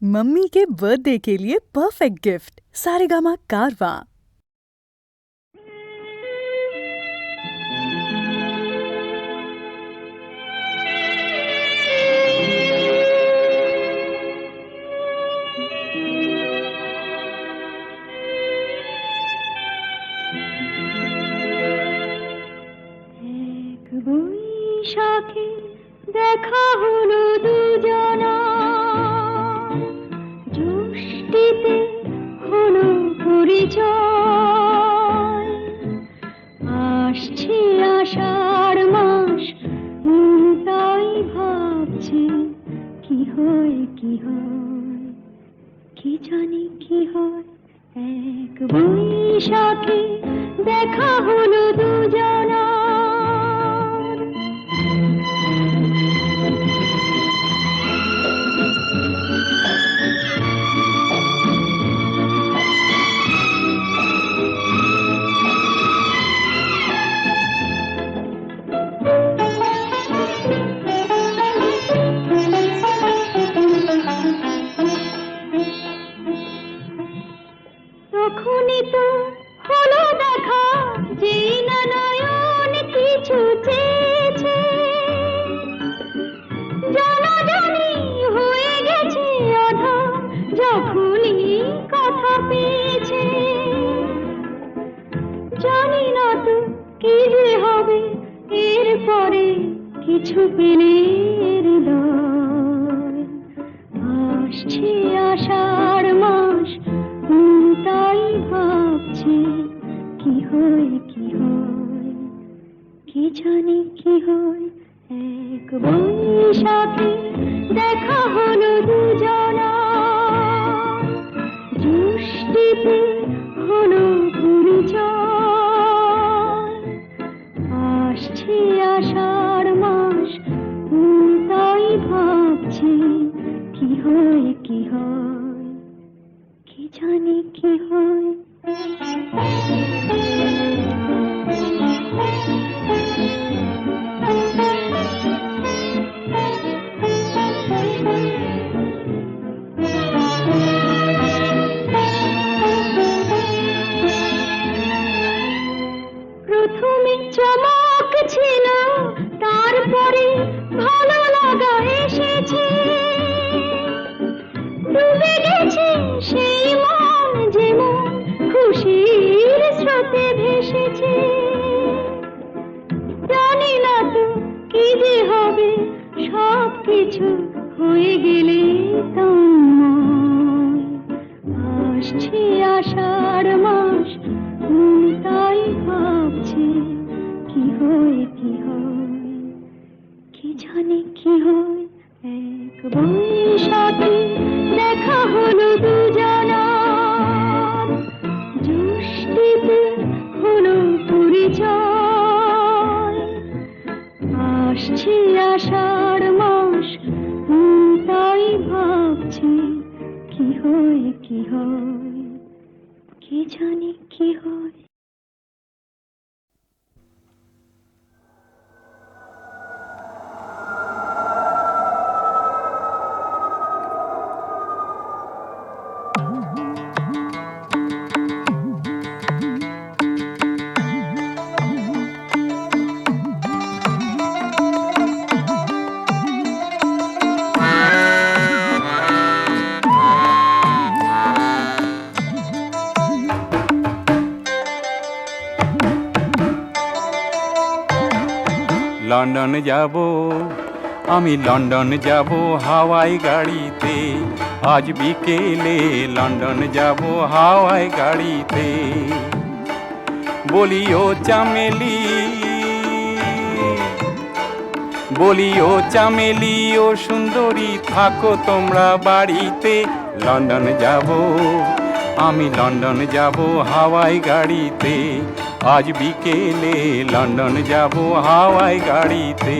Mummy के birthday के लिए परफेक्ट गिफ्ट सारेगामा कारवां। এক বৈশাখে দেখা হলো দুজনা, জ্যৈষ্ঠীতে হলো পরিচয়। আসছে আষাঢ় মাস, তাই ভাবছি কি হয় কি হয়, কি জানি কি হয়। এক বৈশাখে দেখা হলো দুজনা। তখনই তো হলো দেখা, যেই না নয়ন কিছু চেয়েছে, জানাজানি হয়ে গেছে আধা, যখনই কথা পেয়েছে। জানি না তো কি যে হবে এরপরে, কিছু পেলে হৃদয়। আসছে আষাঢ় মাস, তাই ভাবছি কি হয় কি হয়, কি জানি কি হয়। এক বৈশাখে দেখা হলো দুজনা, জ্যৈষ্ঠীতে হলো পরিচয়। আসছে আষাঢ় মাস, তাই ভাবছি কি হয় কি হয়, কি জানি কি হয়। প্রথমে চমক ছিল, তারপরে ভালো লাগা এসেছে। ডুবে গেছে সেই মন, যেমন খুশির স্রোতে ভেসেছে। জানি না তো কি যে হবে, সব কিছু হয়ে গেলে তন্ময়। আসছে আষাঢ় মাস, তাই ভাবছি কি হয় কি হয়, কি জানি কি হয়। এক বৈশাখে দেখা হলো দুজনা, জ্যৈষ্ঠীতে হলো পরিচয়। আসছে আষাঢ় মাস, তাই ভাবছি কি হয় কি হয়, কি জানি কি হয়। লন্ডন যাব আমি, লন্ডন যাব হাওয়াই গাড়িতে। আজ বিকেলে লন্ডন যাব হাওয়াই গাড়িতে। বলি ও চামেলি, বলি ও চামেলি ও সুন্দরী, থাকো তোমরা বাড়িতে। লন্ডন যাব আমি, লন্ডন যাব হাওয়াই গাড়িতে। আজ বিকেলে লন্ডন যাব হাওয়াই গাড়িতে।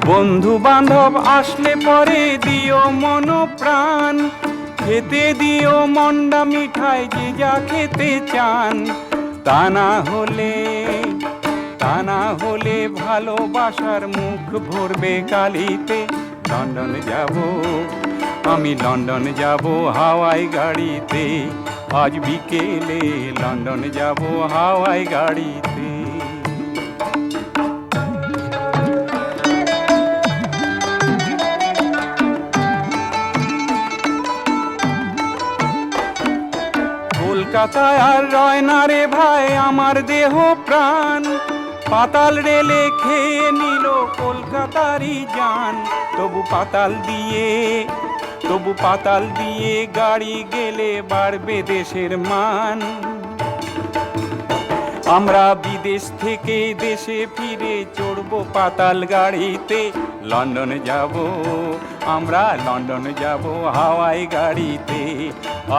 বন্ধু বন্ধু বান্ধব আসলে পরে দিও মন প্রাণ, খেতে দিও মন্ডা মিঠাই যে যা খেতে চান। তা না হলে ভালোবাসার মুখ ভরবে কালিতে। লন্ডন যাব, আমি লন্ডন যাব হাওয়াই গাড়িতে, আজ বিকেলে লন্ডন যাব হাওয়াই গাড়িতে। কলকাতায় আর রয় না রে ভাই আমার দেহ প্রাণ, পাতাল রেলে খেয়ে নিল কলকাতারই জান। তবু পাতাল দিয়ে গাড়ি গেলে বাড়বে দেশের মান। আমরা বিদেশ থেকে দেশে ফিরে চড়বো পাতাল গাড়িতে। লন্ডন যাব, আমরা লন্ডন যাব হাওয়াই গাড়িতে,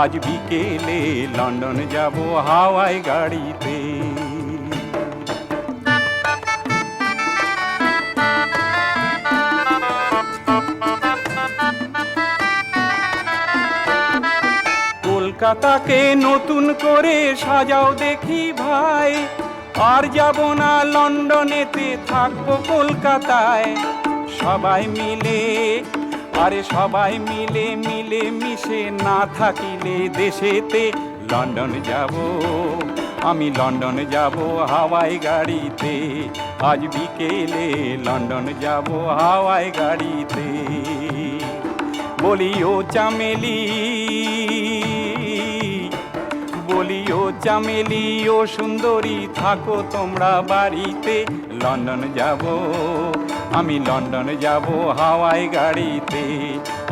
আজ বিকেলে লন্ডন যাব হাওয়াই গাড়িতে। কলকাতাকে নতুন করে সাজাও দেখি ভাই, আর যাব না লন্ডনেতে, থাকবো কলকাতায়। সবাই মিলে মিশে না থাকিলে দেশেতে। লন্ডন যাব, আমি লন্ডন যাব হাওয়াই গাড়িতে, আজ বিকেলে লন্ডন যাব হাওয়াই গাড়িতে। বলিও চামেলি ও সুন্দরী থাকো তোমরা বাড়িতে। লন্ডন যাব, আমি লন্ডন যাব হাওয়াই গাড়িতে,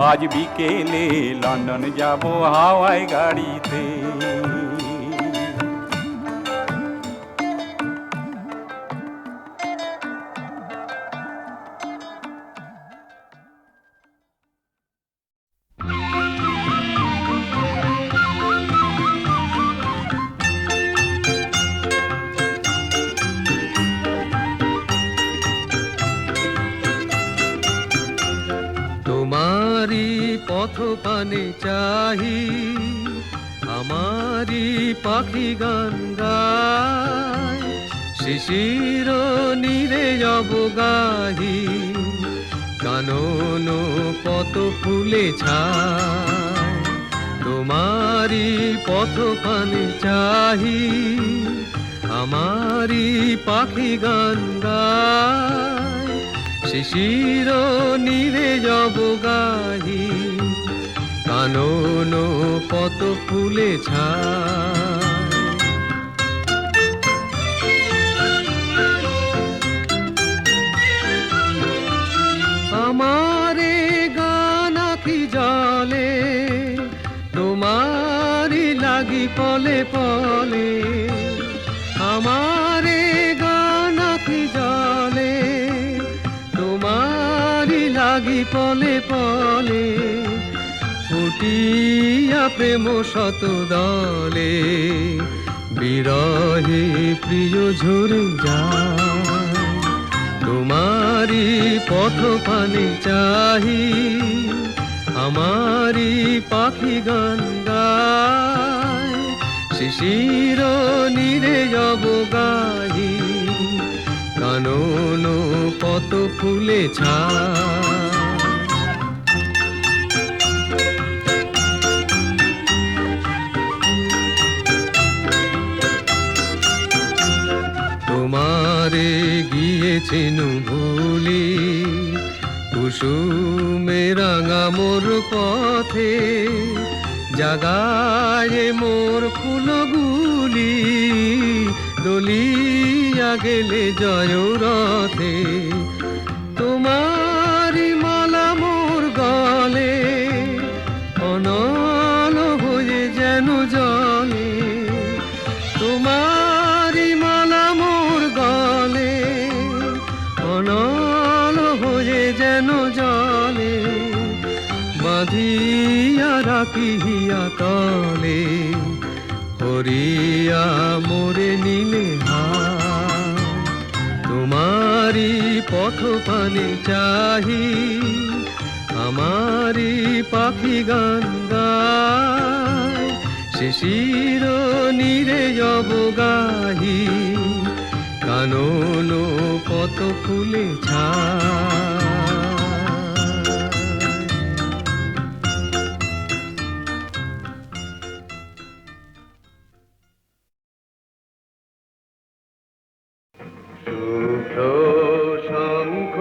আজ বিকেলে লন্ডন যাব হাওয়াই গাড়িতে। তোমারি পথ পানে চাহি, আমারি পাখি গান গায়, শিশির নীরে যাব গাহি, কানন কত ফুলে ছায়। তোমারি পথ পানে চাহি, আমারি পাখি গান গায়, শিশির নীরে যাব গাহি, কানন কত ফুলে ছায়। আমারে গান আখি জলে, তোমারি লাগি পলে পলে। আমারে গান আখি জলে, তোমারি লাগি পলে পলে। ফুটিয়া প্রেম শত দলে, বিরহে প্রিয় ঝরে যায়। তোমারি পথ পানে চাহি, আমারি পাখি গান গায়, শিশির নীরে যাব গাহি, কানন কত ফুলে ছায়। তোমারে গিয়েছেন ভুলি, কুসুমে রাঙা মোর পথে, জাগায় মোর ফুলগুলি, দলিয়া গেলে জয় রথে। তোমারি মালা মোর গলে, অনল হয়ে যেন জলে। তোমারি মালা মোর গলে, অনল হয়ে যেন জলে। বাঁধিয়া রাখিয়া তলে, হরিয়া মোরে নীলে হায়। তোমারি পথ পানে চাহি আমারি পাখি গান গায় শিশির নীরে যব গাহি কানন কত ফুলে ছায় শুভ্র শঙ্খ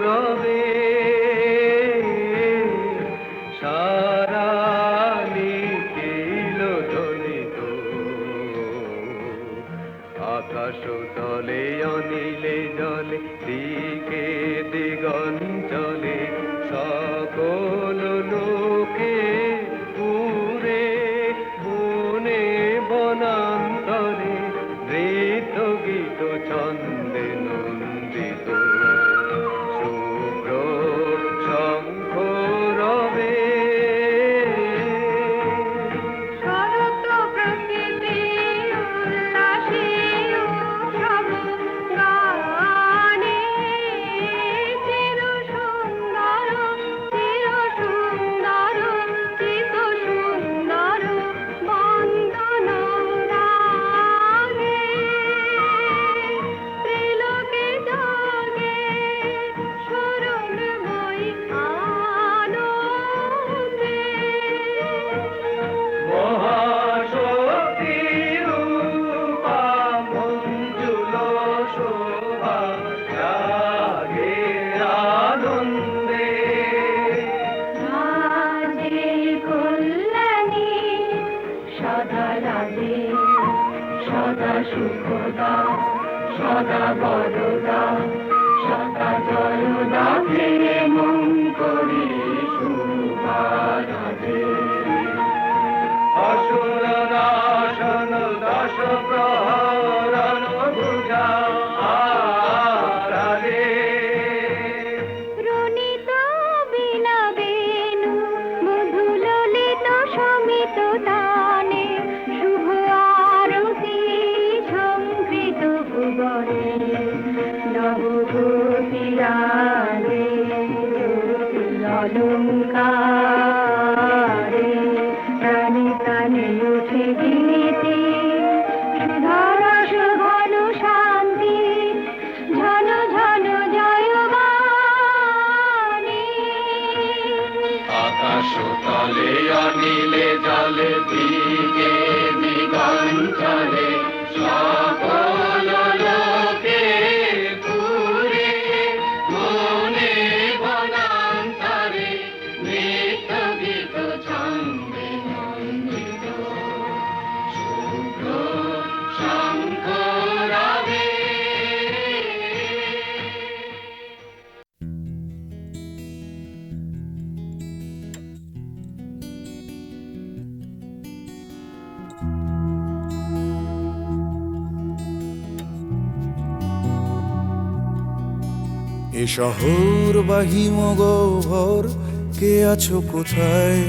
রবে সারা নিখিল ধ্বনিত আকাশ তলে অনিলে জলে দিকে দিগঞ্চলে সকল লোকে পুরে বনে বনান্তরে নৃত্য গীত ছন্দে নন্দিত শুভ্র শঙ্খ রবে শরৎ প্রকৃতি উল্লাসে উৎসব গানে চির সুন্দর চিত সুন্দর বন্দন রাগে ত্রিলোকে জাগে শরণময়ী আনন্দে মহাশক্তি রূপা মঞ্জুল শোভা জাগে আনন্দে রাজে কল্যাণী সদা রাজে সদা সুখদা সদা বরদা সদা জয়দা ফিরে মন করি শুভা রাজে অসুর নাশন দশ প্রহরণ ভুজা আরালে রুনিত বিনা বেণু মধু ললিত সমিত তানে শুভ আরতি সংকৃত ভুবনে নবগোপীরাগে অলঙ্কারে প্রাণে প্রাণে উঠে গীতি সুধারস ঘন শান্তি ঝন ঝন জয়বাণী আকাশ তলে অনিলে জলে দিকে দিগঞ্চলে সকল লোকে পুরে মনে বনান্তরে নৃত্য গীত ছন্দে নন্দিত শুভ্র শঙ্খ রবে এ শহর বা হিমগহ্বর কে আছো কোথায়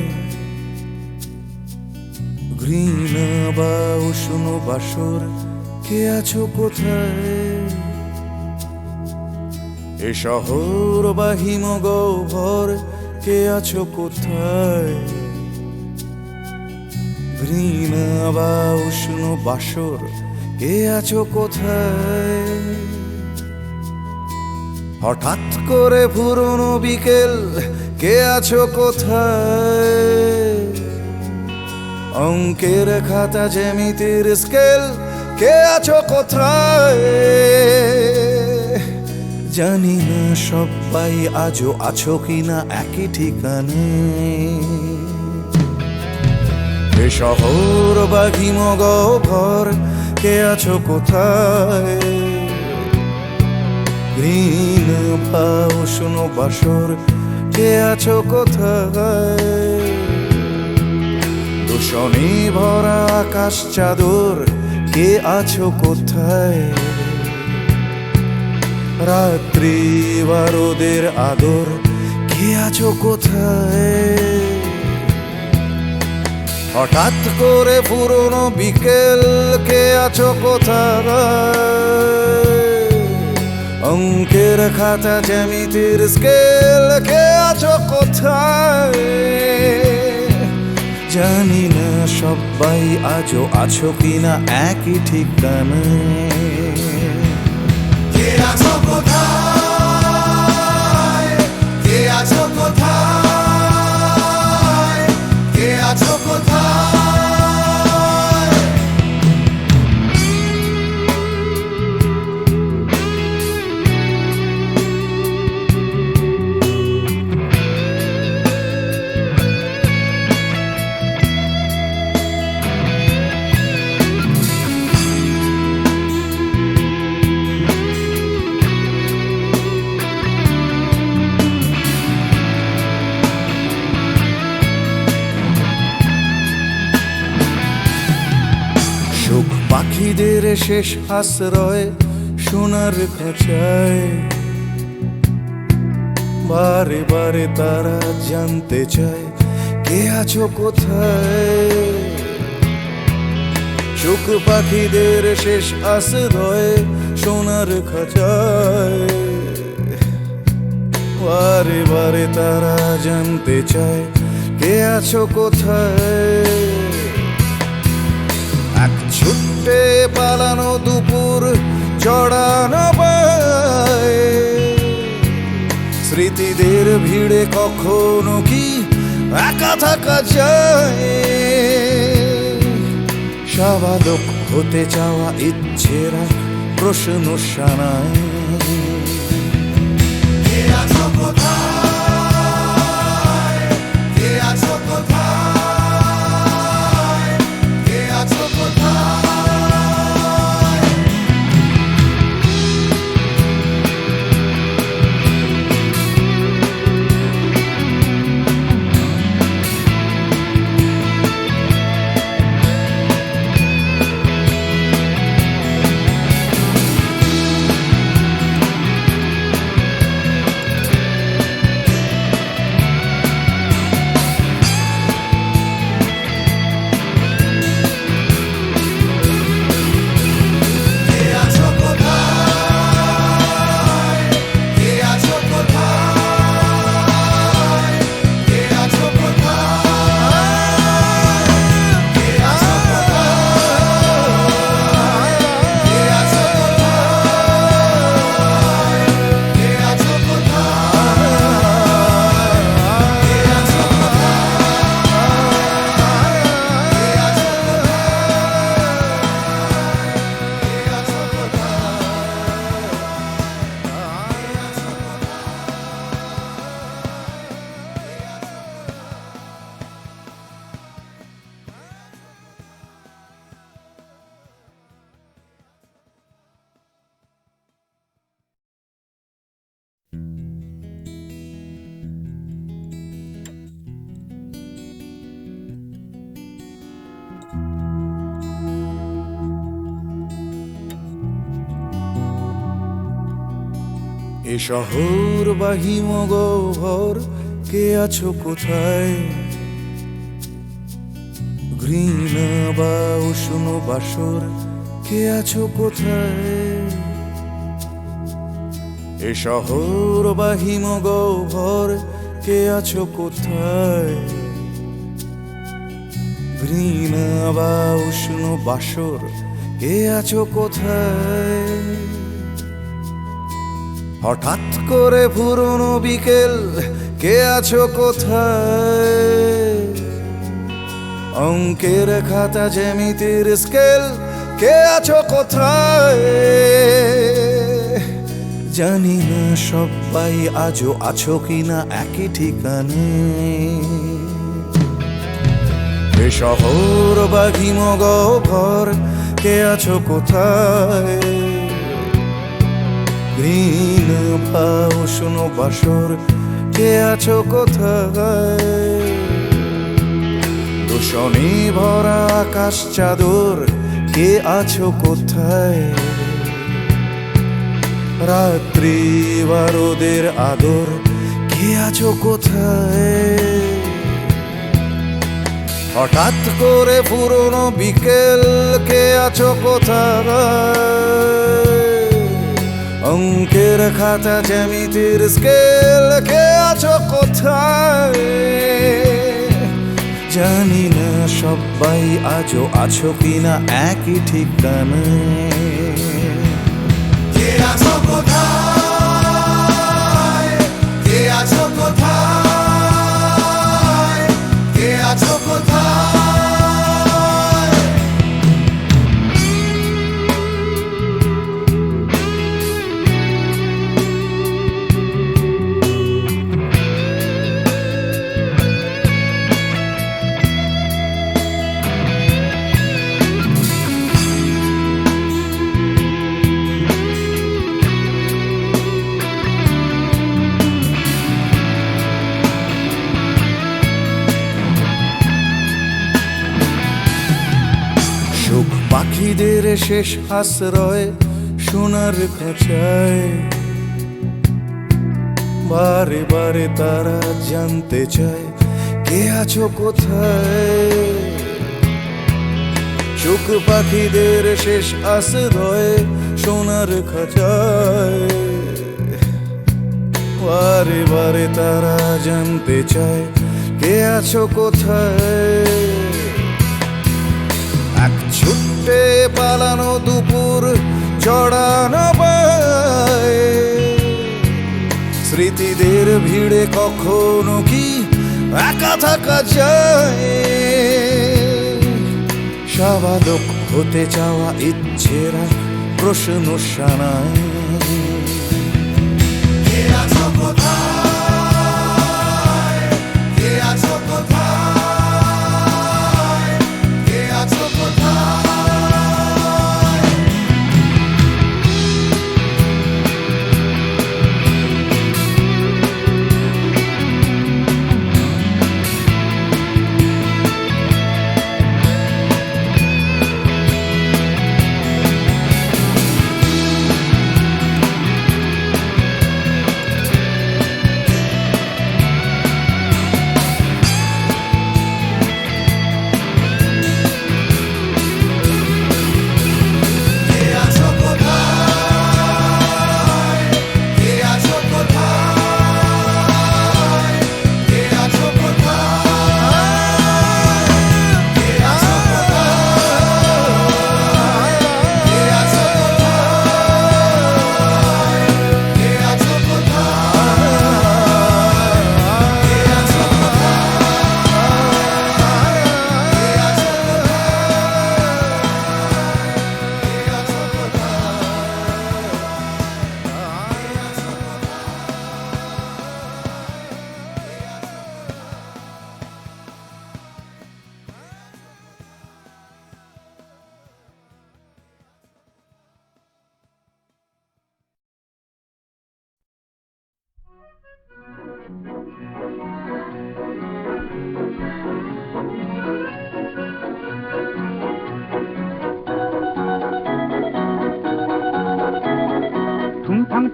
ঘৃণা বা উষ্ণ বাসর কে আছো কোথায় এ শহর বা হিমগহ্বর কে আছো কোথায় ঘৃণা বা উষ্ণ বাসর কে আছো কোথায় হঠাৎ করে পুরনো বিকেল কে আছো কোথায় অঙ্কের খাতা জ্যামিতির স্কেল কে আছো কোথায় জানি না সবাই আজও আছো কিনা একই ঠিকানে এ শহর বা হিমগহ্বর কে আছো কোথায় ঘৃণা বা উষ্ণ বাসর কে আছো কোথায় দূষণে ভরা আকাশ চাদর কে আছো কোথায় রাত্রি বা রোদের আদর কে আছো কোথায় হঠাৎ করে পুরনো বিকেল কে আছো কোথায় অঙ্কের খাতা জ্যামিতির স্কেল, কে আছো কোথায়? জানি না সবাই আজও আছো কিনা একই ঠিকানায়। কে আছো কোথায়? কে আছো কোথায়? কে আছো কোথায়? সুখ পাখিদের শেষ আশ্রয় সোনার খাঁচায়, বারে বারে তারা জানতে চায় কে আছো কোথায়। সুখ পাখিদের শেষ আশ্রয় সোনার খাঁচায়, বারে বারে তারা জানতে চায় কে আছো কোথায়। এক ছুটে পালানো দুপুর চড়ানো পায়, স্মৃতিদের ভিড়ে কখনো কি একা থাকা যায়। স্বাভাবিক হতে চাওয়া ইচ্ছেরা প্রশ্ন শানায়। কে আছো কোথায়? কে আছো কোথায়? কে আছো কোথায়? এ শহর বা হিমগহ্বর, কে আছো কোথায়? ঘৃণা বা উষ্ণ বাসর, কে আছো কোথায়? এ শহর বা হিমগহ্বর, কে আছো কোথায়? ঘৃণা বা উষ্ণ বাসর, কে আছো কোথায়? হঠাৎ করে পুরনো বিকেল, কে আছো কোথায়? অঙ্কের খাতা জ্যামিতির স্কেল, কে আছো কোথায়? জানি না সবাই আজও আছো কিনা একই ঠিকানায়। এ শহর বা হিমগহ্বর, কে আছো কোথায়? ঘৃণা বা উষ্ণ বাসর, কে আছো কোথায়? দূষণে ভরা আকাশ চাদর, কে আছো কোথায়? রাত্রি বা রোদের আদর, কে আছো কোথায়? হঠাৎ করে পুরনো বিকেল, কে আছো কোথায়? অঙ্কের খাতা জ্যামিতির স্কেল কে আছো কোথায় জানি না সবাই আজও আছো কিনা একই ঠিকানায় কে আছো কোথায় কে আছো কোথায় কে আছো কোথায় পাখিদের শেষ আশ্রয় সোনার খাঁচায় বারে বারে তারা জানতে চায় কে আছো কোথায় সুখ পাখিদের শেষ আশ্রয় সোনার খাঁচায় বারে বারে তারা জানতে চায় কে আছো কোথায় এক ছুটে পালানো দুপুর চড়ানো পায় স্মৃতিদের ভিড়ে কখনো কি একা থাকা যায় স্বাভাবিক হতে চাওয়া ইচ্ছেরা প্রশ্ন শানায় কে আছো কোথায় কে আছো কোথায় কে আছো কোথায়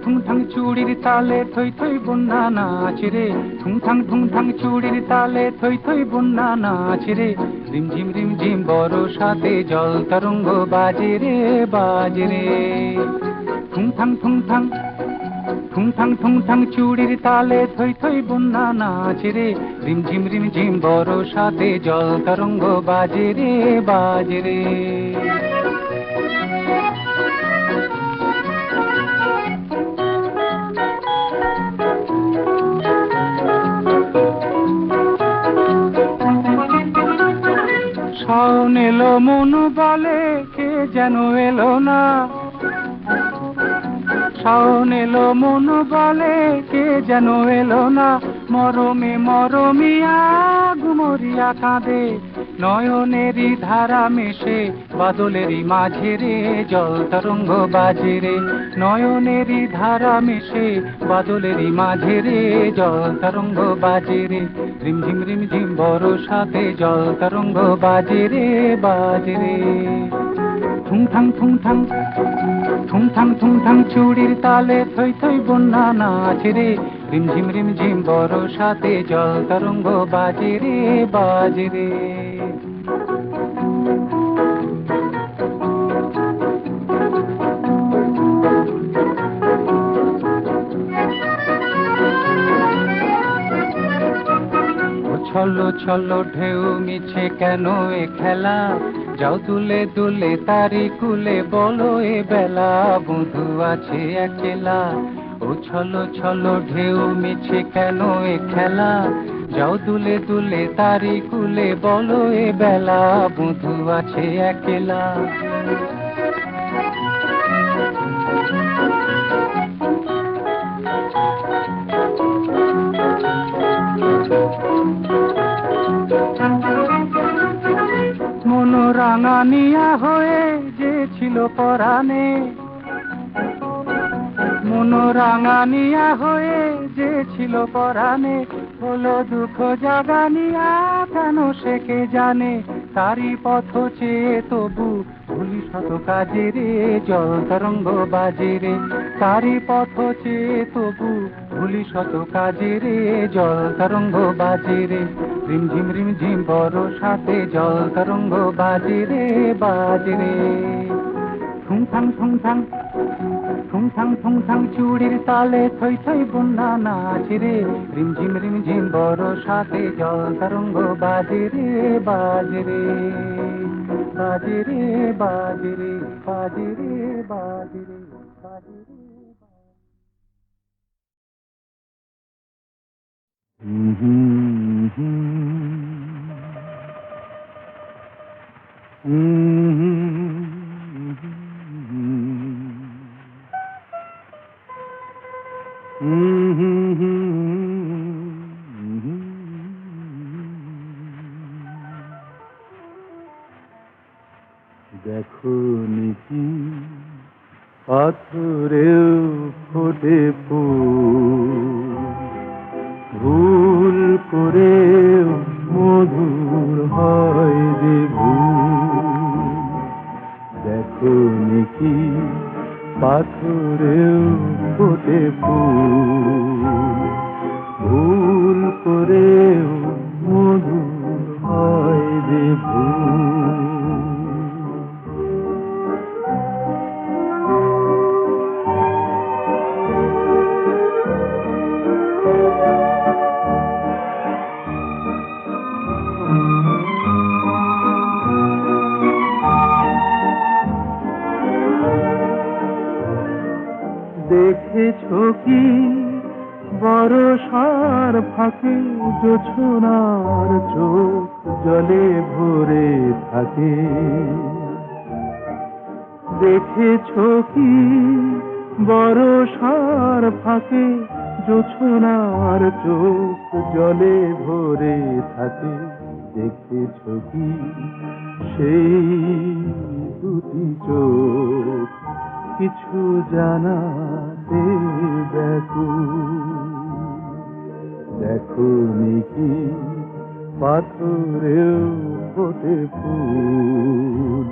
ঠুংঠাং চুড়ির তালে থই থই বন্যা নাচ রে ঠুংঠাং চুড়ির তালে থই থই বন্যা নাচ রে রিমঝিম বরসাতে জল তরঙ্গ বাজে রে ঠুংঠাং চুড়ির তালে থই থই বন্যা নাচ রে রিমঝিম বরসাতে জল তরঙ্গ বাজে রে শাওন এলো মন বলে কে যেন এলো না শাওন এলো মন বলে কে যেন এলো না মরমিয়া গুমরিয়া কাঁদে নয়নেরই ধারা মেশে বাদলেরই মাঝে রে জল তরঙ্গ বাজে রে নয়নেরই ধারা মেশে বাদলেরই মাঝে রে জল তরঙ্গ বাজে রে রিমঝিম বরসাতে জল তরঙ্গ বাজে রে ঠুংঠাং চুড়ির তালে থই থই বন্যা নাচ রে রিমঝিম বরসাতে জল তরঙ্গ বাজে রে ছলো ছলো ঢেউ মিছে কেন এ খেলা, যাও দুলে দুলে তারি কুলে বলো এ বেলা, বন্ধু আছে একলা। ও ছলো ছলো ঢেউ মিছে কেন এ খেলা, যাও দুলে দুলে তারি কুলে বলো এ বেলা, বন্ধু আছে একলা। মন রাঙানিয়া হয়ে যে ছিল পরাণে, মন রাঙানিয়া হয়ে যে ছিল পরাণে, হলো দুঃখ জাগানিয়া কেন সে কে জানে, তারি পথ চেয়ে তবু ভুলি শত কাজে রে, জল তরঙ্গ বাজে রে, তারি পথ চেয়ে তবু ভুলি শত কাজে রে, জল তরঙ্গ বাজে রে, রিম ঝিম বরসাতে জল তরঙ্গ বাজে রে, বাজে রে। ঠুংঠাং ঠুংঠাং ঠুংঠাং ঠুংঠাং চুড়ির তালে থই থই বন্যা নাচ রে, রিম ঝিম বরসাতে জল তরঙ্গ বাজে রে, বাজে রে, বাজে রে, বাজে রে, বাজে রে, বাজে রে, বাজে রে। দেখো নিকি পাথরেও ফোটে ফুল, ভুল করেও মধুর হয় যে ভুল। দেখো নিকি পাথরেও ফোটে ফুল, ভুল করেও মধুর হয় যে ভুল। দেখেছো কি বরষার ফাঁকে জোছনার চোখ জলে ভরে থাকে, দেখেছো কি বরষার ফাঁকে জোছনার চোখ জলে ভরে থাকে, দেখেছো কি সেই দুটি চোখ কিছু জানাতে ব্যাকুল। দেখো নিকি পাথরেও ফোটে ফুল,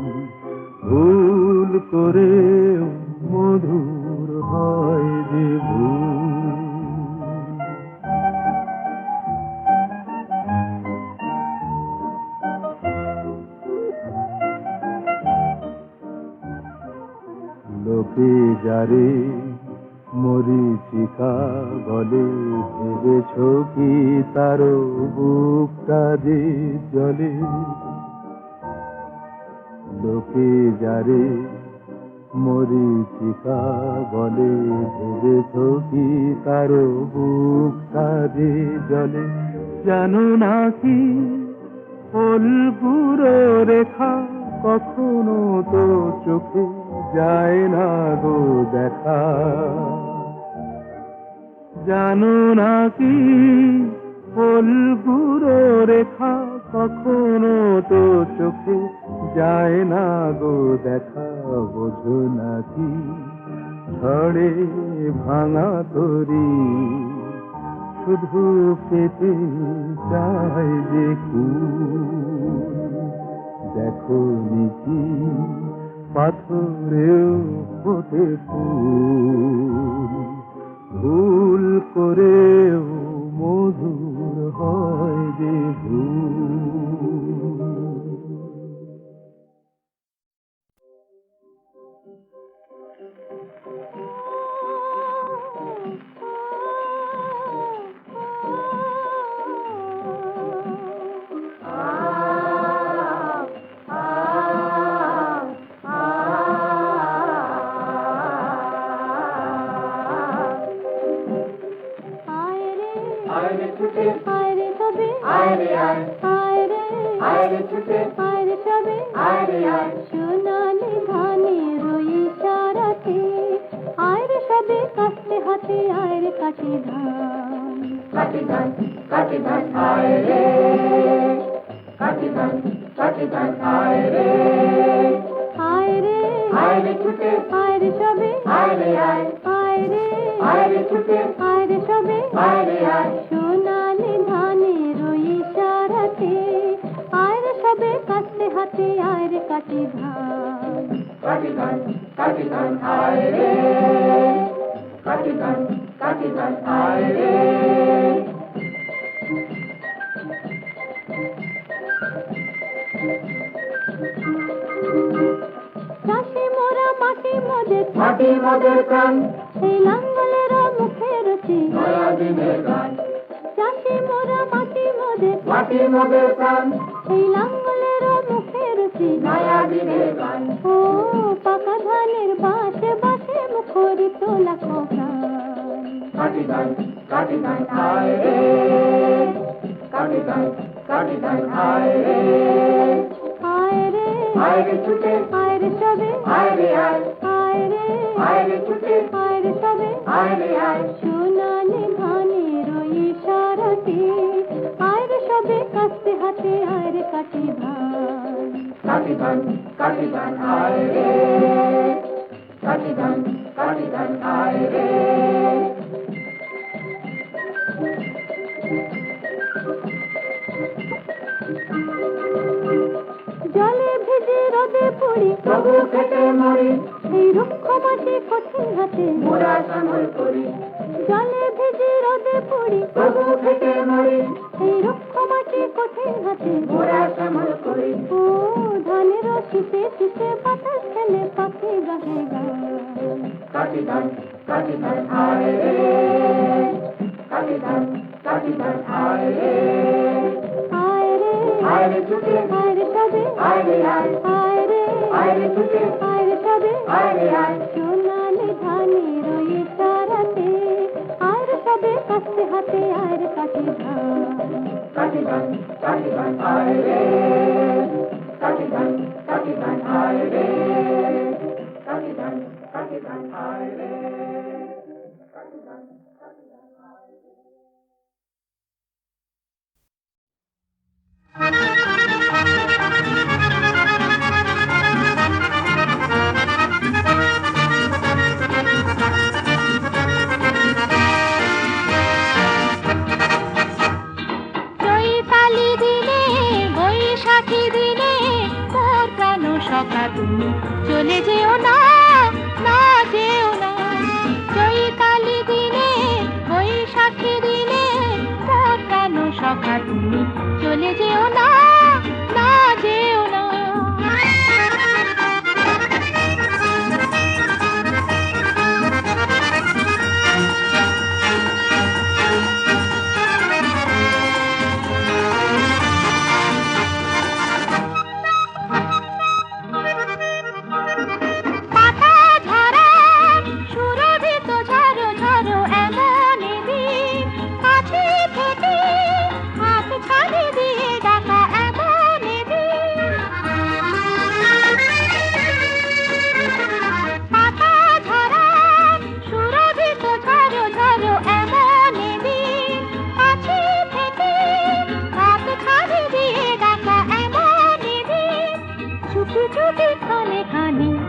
ভুল করেও মধুর হয় যে ভুল। লোকে যারে মরীচিকা বলে, ভেবেছো কি তারও বুকটা যে জলে। লোকে যারে মরীচিকা বলে, ভেবেছো কি তারও বুকটা যে জলে। জানো নাকি ফুলগুলো রেখা কখনো তো চোখে যায় না গো দেখা। জানো নাকি ফুলগুলো রেখা কখনো তো চোখে যায় না গো দেখা। বোঝো নাকি ঝড়ে ভাঙা তরি শুধু পেতে চায় যে কুল। দেখো নিকি পাথরেও ফোটে ফুল, ভুল করেও মধুর হয় যে ভুল। রে ছুটে আয় রে সবে সোনালি ধানের ওই ইশারাতে আয় রে সবে কাটতে হাতে আয় রে কাটি ধান আয় রে কাটি ধান আয় রে ছুটে আয় রে সবে আয় রে ছুটে আয় রে সবে সোনালি ধানের ওই ইশারাতে আয় রে সবে কাটতে হাতে আয় রে কাটি ধান আয় রে কাটি ধান আয় রে চাষি মোরা মাটি মোদের প্রাণ সেই লাঙ্গলের মুখের নয়া দিনের গান চাষি মোরা মাটি মোদের প্রাণ সেই লাঙ্গলের মুখের নয়া দিনের গান ও পাকা ধানের বাসে বাসে মুখরিত লাখো প্রাণ কাটি ধান আয় রে কাটি ধান আয় রে ছুটে আয় রে সবে আয় রে ছুটে আয় রে সবে সোনালি ধানের ওই ইশারাতে আয় রে সবে কাটতে হাতে আয় রে কাটি ধান আয় রে কাটি ধান আয় রে জলে ভিজে রোদে পড়ি তবু খেটে মরি এই রুক্ষ মাটি কঠিন হাতে মোরা সামল করি জলে ভিজে রোদে পড়ি তবু খেটে মরি এই রুক্ষ মাটি কঠিন হাতে মোরা সামল করি ও ধানের শীতে শীতে বাতাস খেলে পাখি গাহে গান কাটি ধান আয় রে কাটি ধান আয় রে ছুটে আয় রে সবে আয় রে ছুটে আয় রে সবে সোনালি ধানের ওই ইশারাতে আয় রে সবে কাটতে হাতে আয় রে কাটি ধান আয় রে কাটি ধান আয় রে কাটি ধান আয় রে চৈতালি দিনে বৈশাখী দিনে মোর প্রাণ সখা তুমি চলে যেও না যেও না চৈতালি দিনে বৈশাখী দিনে মোর প্রাণ সখা তুমি চলে যেও না যেও না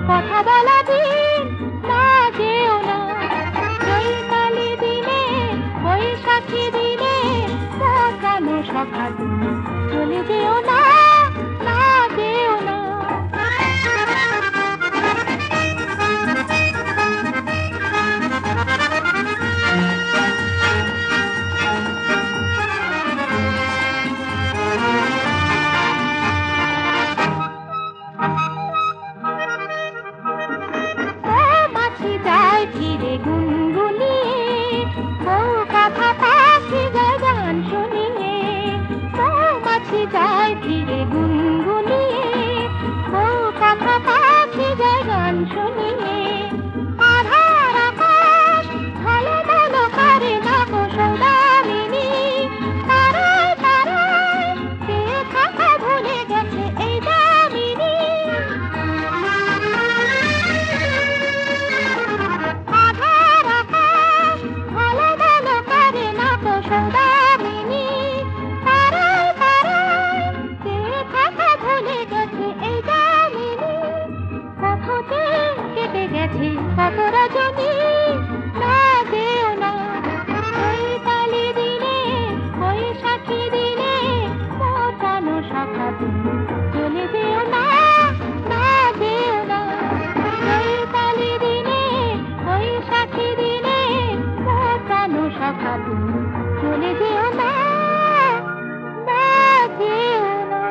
কথা বলা দিন না যেও না চৈতালি দিনে বৈশাখী দিনে কেন সখা তুমি চলে যেও না যেও না ফিরে গুনগুনিয়ে বউ কথা পাখি গান শুনিয়ে মৌমাছি যায় ফিরে গুনগুনিয়ে বউ কথা পাখি গান শুনিয়ে আধার আকাশ ঝলমল করে না গো সৌদামিনী তারায় তারায় সাধু চলে যেও না, না যেও না। চৈতালি দিনে বৈশাখী দিনে মোটানো সাধু চলে যেও না, না যেও না।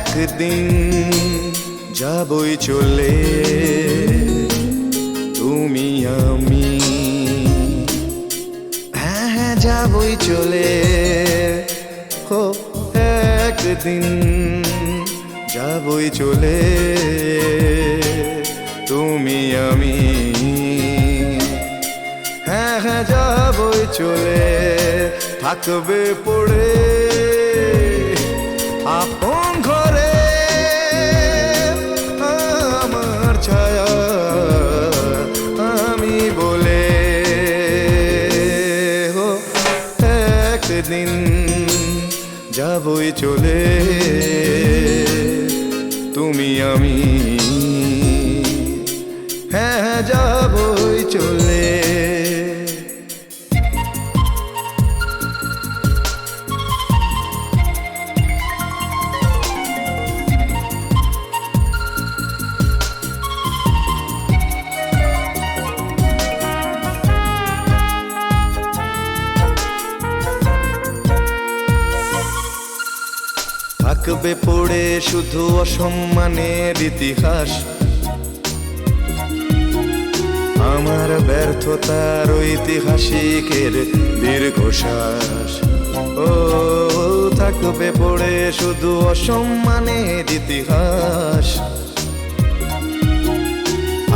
একদিন যাবই চলে তুমি আমি, হ্যাঁ হ্যাঁ যাবই চলে। হো একদিন যাবই চলে তুমি আমি, হ্যাঁ হ্যাঁ যাবই চলে। থাকবে পড়ে আপন ঘরে আমার ছায়া আমি বলে। হো একদিন যাবই চলে তুমি আমি, হ্যাঁ যাবই চলে। থাকবে পড়ে শুধু অসম্মানের ইতিহাস, আমার ব্যর্থতার ঐতিহাসিকের দীর্ঘশ্বাস। ও থাকবে পড়ে শুধু অসম্মানের ইতিহাস,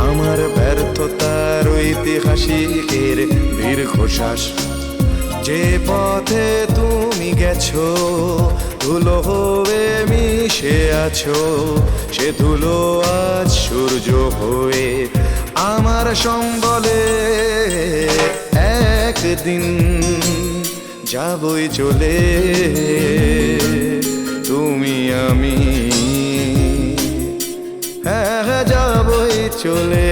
আমার ব্যর্থতার ঐতিহাসিকের দীর্ঘশ্বাস। যে পথে তুমি গেছো ধুলো হয়ে মিশে আছো, সে ধুলো আজ সূর্য হয়ে আমার সম্বলে। একদিন যাবই চলে তুমি আমি, হ্যাঁ যাবই চলে।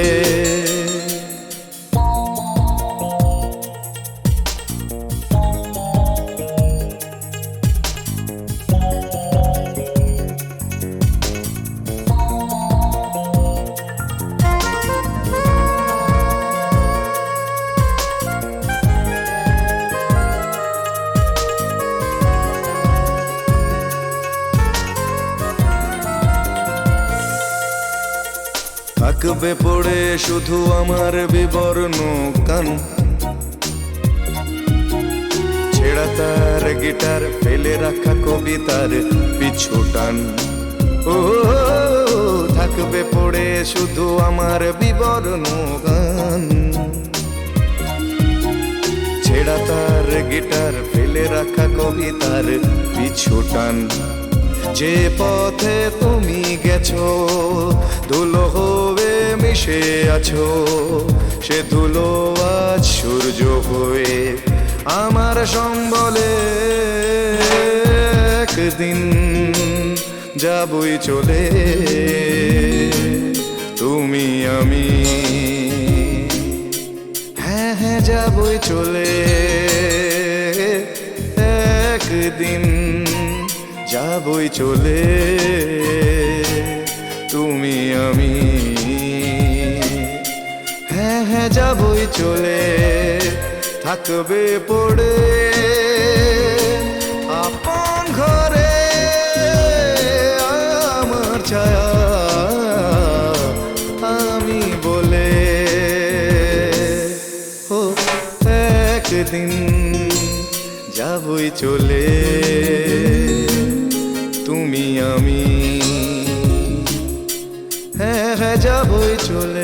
থাকবে পড়ে শুধু আমার বিবর্ণ গান, ছেঁড়া তার গিটার ফেলে রাখা কবিতার পিছু টান। ও থাকবে পড়ে শুধু আমার বিবর্ণ গান, ছেঁড়া তার গিটার ফেলে রাখা কবিতার পিছু টান। যে পথে তুমি গেছো ধুলো হয়ে মিশে আছো, সে ধুলো আজ সূর্য হয়ে আমার সম্বলে। একদিন যাবই চলে তুমি আমি, হ্যাঁ হ্যাঁ যাবই চলে। একদিন যাবই চলে তুমি আমি, হ্যাঁ হ্যাঁ যাবই চলে। থাকবে পড়ে আপন ঘরে আমার ছায়া আমি বলে। ও একদিন যাবই চলে তুমি আমি, হ্যাঁ হ্যাঁ যাবই চলে। চলে